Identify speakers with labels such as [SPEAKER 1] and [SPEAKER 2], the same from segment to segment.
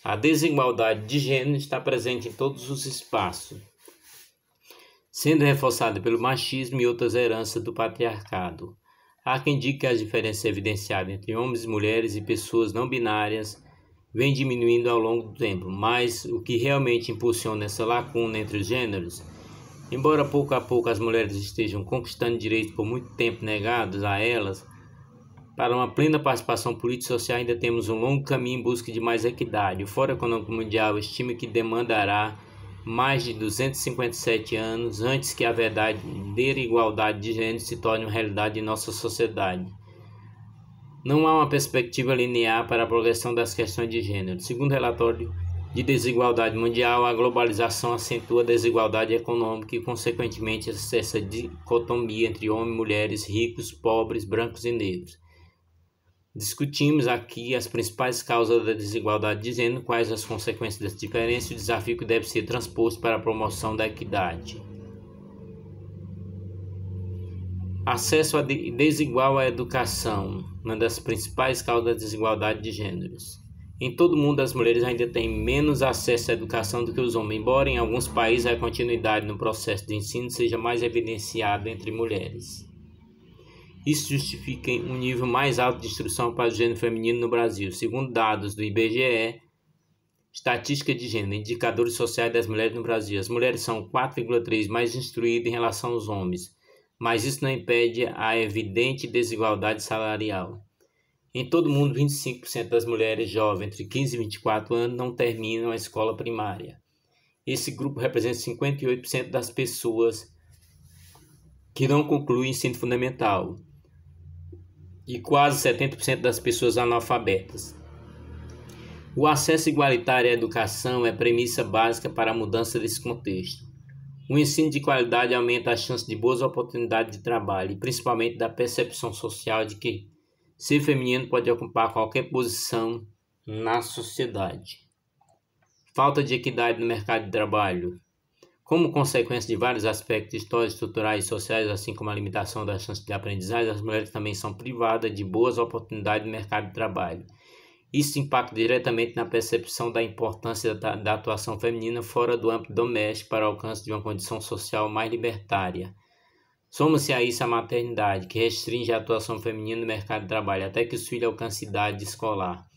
[SPEAKER 1] A desigualdade de gênero está presente em todos os espaços, sendo reforçada pelo machismo e outras heranças do patriarcado. Há quem diga que as diferenças evidenciadas entre homens e mulheres e pessoas não binárias vêm diminuindo ao longo do tempo, mas o que realmente impulsiona essa lacuna entre os gêneros, embora pouco a pouco as mulheres estejam conquistando direitos por muito tempo negados a elas, para uma plena participação política e social ainda temos um longo caminho em busca de mais equidade. O Fórum Econômico Mundial estima que demandará mais de 257 anos antes que a verdadeira igualdade de gênero se torne uma realidade em nossa sociedade. Não há uma perspectiva linear para a progressão das questões de gênero. Segundo o relatório de desigualdade mundial, a globalização acentua a desigualdade econômica e, consequentemente, essa dicotomia entre homens e mulheres, ricos, pobres, brancos e negros. Discutimos aqui as principais causas da desigualdade de gênero, quais as consequências das diferenças e o desafio que deve ser transposto para a promoção da equidade. Acesso desigual à educação, uma das principais causas da desigualdade de gêneros. Em todo o mundo, as mulheres ainda têm menos acesso à educação do que os homens, embora em alguns países a continuidade no processo de ensino seja mais evidenciada entre mulheres. Isso justifica um nível mais alto de instrução para o gênero feminino no Brasil. Segundo dados do IBGE, Estatística de Gênero, Indicadores Sociais das Mulheres no Brasil, as mulheres são 4,3 mais instruídas em relação aos homens, mas isso não impede a evidente desigualdade salarial. Em todo o mundo, 25% das mulheres jovens entre 15 e 24 anos não terminam a escola primária. Esse grupo representa 58% das pessoas que não concluem o ensino fundamental e quase 70% das pessoas analfabetas. O acesso igualitário à educação é premissa básica para a mudança desse contexto. O ensino de qualidade aumenta as chances de boas oportunidades de trabalho e principalmente da percepção social de que ser feminino pode ocupar qualquer posição na sociedade. Falta de equidade no mercado de trabalho. Como consequência de vários aspectos históricos, estruturais e sociais, assim como a limitação das chances de aprendizagem, as mulheres também são privadas de boas oportunidades no mercado de trabalho. Isso impacta diretamente na percepção da importância da atuação feminina fora do âmbito doméstico para o alcance de uma condição social mais libertária. Soma-se a isso a maternidade, que restringe a atuação feminina no mercado de trabalho até que os filhos alcancem idade escolar.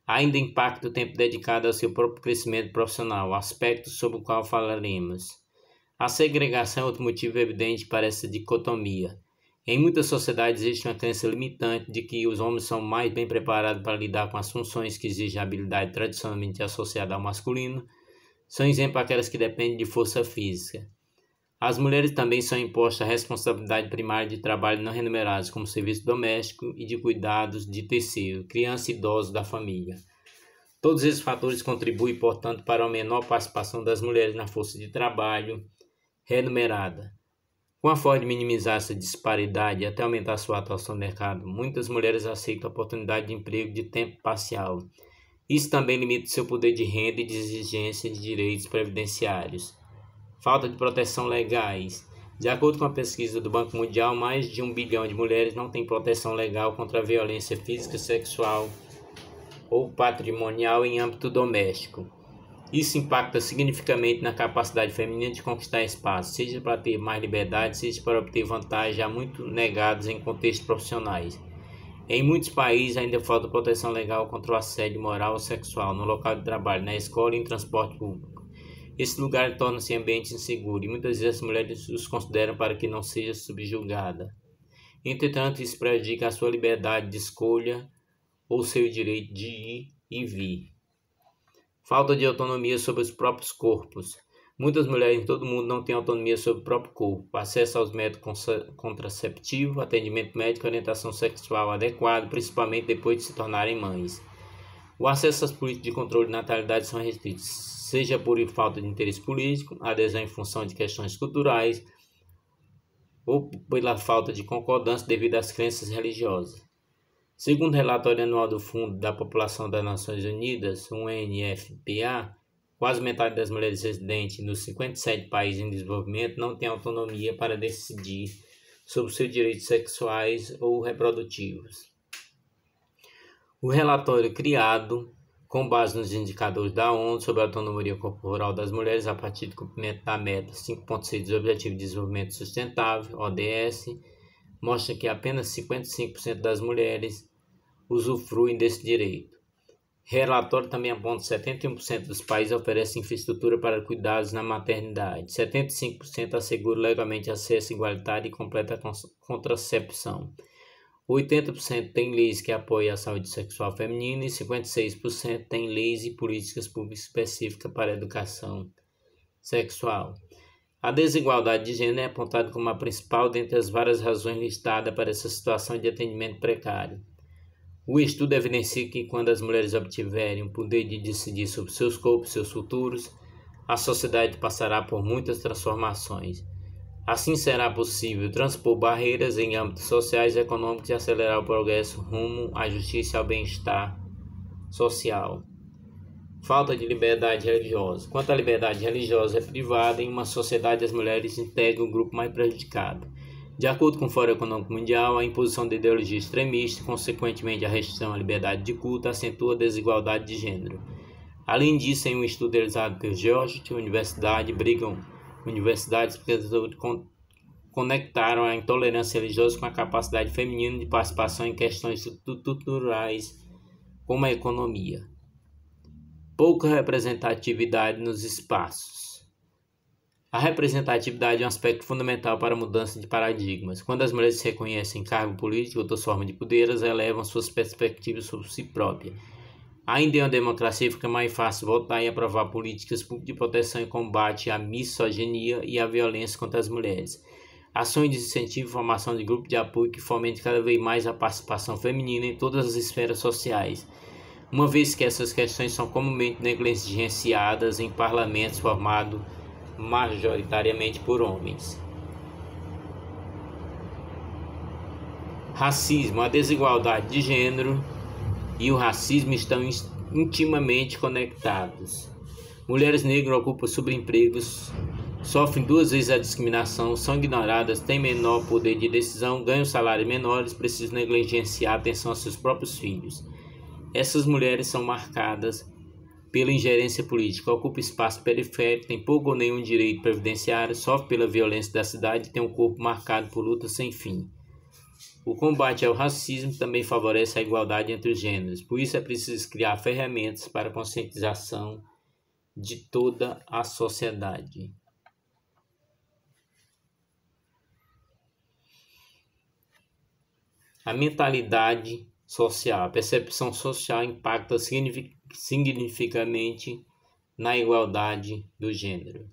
[SPEAKER 1] Ainda impacta o tempo dedicado ao seu próprio crescimento profissional, aspecto sobre o qual falaremos. A segregação é outro motivo evidente para essa dicotomia. Em muitas sociedades existe uma crença limitante de que os homens são mais bem preparados para lidar com as funções que exigem habilidade tradicionalmente associada ao masculino, são exemplo aquelas que dependem de força física. As mulheres também são impostas a responsabilidade primária de trabalho não remunerados, como serviço doméstico e de cuidados de terceiro, criança e idosos da família. Todos esses fatores contribuem, portanto, para a menor participação das mulheres na força de trabalho remunerada. Com a forma de minimizar essa disparidade e até aumentar sua atuação no mercado, muitas mulheres aceitam a oportunidade de emprego de tempo parcial. Isso também limita seu poder de renda e de exigência de direitos previdenciários. Falta de proteção legais. De acordo com a pesquisa do Banco Mundial, mais de 1 bilhão de mulheres não têm proteção legal contra a violência física, sexual ou patrimonial em âmbito doméstico. Isso impacta significativamente na capacidade feminina de conquistar espaço, seja para ter mais liberdade, seja para obter vantagens já muito negadas em contextos profissionais. Em muitos países ainda falta proteção legal contra o assédio moral ou sexual no local de trabalho, na escola e em transporte público. Esse lugar torna-se ambiente inseguro e muitas vezes as mulheres os consideram para que não seja subjugada. Entretanto, isso prejudica a sua liberdade de escolha ou seu direito de ir e vir. Falta de autonomia sobre os próprios corpos. Muitas mulheres em todo o mundo não têm autonomia sobre o próprio corpo, acesso aos métodos contraceptivos, atendimento médico e orientação sexual adequado, principalmente depois de se tornarem mães. O acesso às políticas de controle de natalidade são restritos, seja por falta de interesse político, adesão em função de questões culturais ou pela falta de concordância devido às crenças religiosas. Segundo o relatório anual do Fundo da População das Nações Unidas, UNFPA, quase metade das mulheres residentes nos 57 países em desenvolvimento não tem autonomia para decidir sobre seus direitos sexuais ou reprodutivos. O relatório criado com base nos indicadores da ONU sobre a autonomia corporal das mulheres a partir do cumprimento da meta 5.6 do Objetivo de Desenvolvimento Sustentável, ODS, mostra que apenas 55% das mulheres usufruem desse direito. Relatório também aponta que 71% dos países oferecem infraestrutura para cuidados na maternidade, 75% asseguram legalmente acesso igualitário e completa contracepção, 80% tem leis que apoiam a saúde sexual feminina e 56% tem leis e políticas públicas específicas para a educação sexual. A desigualdade de gênero é apontada como a principal dentre as várias razões listadas para essa situação de atendimento precário. O estudo evidencia que quando as mulheres obtiverem o poder de decidir sobre seus corpos e seus futuros, a sociedade passará por muitas transformações. Assim será possível transpor barreiras em âmbitos sociais e econômicos e acelerar o progresso rumo à justiça e ao bem-estar social. Falta de liberdade religiosa. Quanto à liberdade religiosa é privada, em uma sociedade as mulheres integram o grupo mais prejudicado. De acordo com o Fórum Econômico Mundial, a imposição de ideologia extremista e, consequentemente, a restrição à liberdade de culto acentua a desigualdade de gênero. Além disso, em um estudo realizado por Georgetown Universidade, universidades conectaram a intolerância religiosa com a capacidade feminina de participação em questões estruturais como a economia. Pouca representatividade nos espaços. A representatividade é um aspecto fundamental para a mudança de paradigmas. Quando as mulheres se reconhecem em cargo político ou outras formas de poder, elas elevam suas perspectivas sobre si próprias. Ainda em uma democracia fica mais fácil votar e aprovar políticas públicas de proteção e combate à misoginia e à violência contra as mulheres. Ações de incentivo e formação de grupos de apoio que fomentem cada vez mais a participação feminina em todas as esferas sociais, uma vez que essas questões são comumente negligenciadas em parlamentos formados majoritariamente por homens. Racismo. A desigualdade de gênero e o racismo estão intimamente conectados. Mulheres negras ocupam subempregos, sofrem 2 vezes a discriminação, são ignoradas, têm menor poder de decisão, ganham salários menores, precisam negligenciar a atenção aos seus próprios filhos. Essas mulheres são marcadas pela ingerência política, ocupam espaço periférico, têm pouco ou nenhum direito previdenciário, sofrem pela violência da cidade e têm um corpo marcado por lutas sem fim. O combate ao racismo também favorece a igualdade entre os gêneros, por isso é preciso criar ferramentas para a conscientização de toda a sociedade. A mentalidade social. A percepção social impacta significativamente na igualdade do gênero.